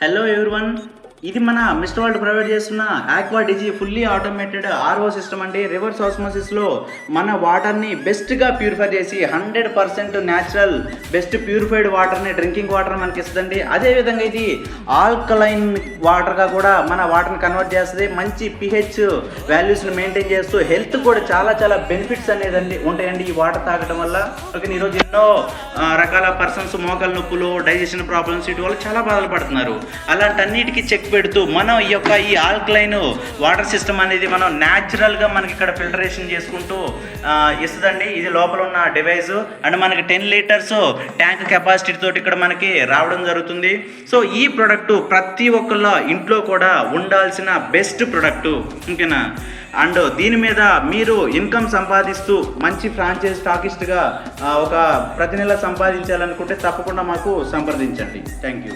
Hello everyone, ఇది మన mister world provide చేస్తున్న ఆక్వా డిజీ ఫుల్లీ ఆటోమేటెడ్ ఆర్ఓ సిస్టమ్ అండి. రివర్స్ ఆస్మోసిస్లో మన వాటర్ని బెస్ట్గా ప్యూరిఫై చేసి 100% న్యాచురల్ బెస్ట్ ప్యూరిఫైడ్ వాటర్ని డ్రింకింగ్ వాటర్ మనకి ఇస్తుందండి. అదేవిధంగా ఇది ఆల్కలైన్ వాటర్గా కూడా మన వాటర్ని కన్వర్ట్ చేస్తుంది. మంచి పిహెచ్ వాల్యూస్ని మెయింటైన్ చేస్తూ హెల్త్ కూడా చాలా బెనిఫిట్స్ అనేది ఉంటాయండి ఈ వాటర్ తాగడం వల్ల. ఓకే, ఈరోజు ఎన్నో రకాల పర్సన్స్ మోకాల నొప్పులు, డైజెషన్ ప్రాబ్లమ్స్ వీటి వల్ల చాలా బాధలు పడుతున్నారు. అలాంటన్నిటికీ చెక్ పెడుతూ మనం ఈ ఆల్కలైన్ వాటర్ సిస్టమ్ అనేది మనం న్యాచురల్గా మనకి ఇక్కడ ఫిల్టరేషన్ చేసుకుంటూ ఇస్తుందండి. ఇది లోపల ఉన్న డివైస్ అండ్ మనకి 10 లీటర్స్ ట్యాంక్ కెపాసిటీ తోటి ఇక్కడ మనకి రావడం జరుగుతుంది. సో ఈ ప్రోడక్ట్ ప్రతి ఒక్కళ్ళ ఇంట్లో కూడా ఉండాల్సిన బెస్ట్ ప్రోడక్ట్, ఓకేనా. అండ్ దీని మీద మీరు ఇన్కమ్ సంపాదిస్తూ మంచి ఫ్రాంచైజ్ స్టాకిస్ట్గా ప్రతి నెల సంపాదించాలనుకుంటే తప్పకుండా మాకు సంప్రదించండి. Thank you.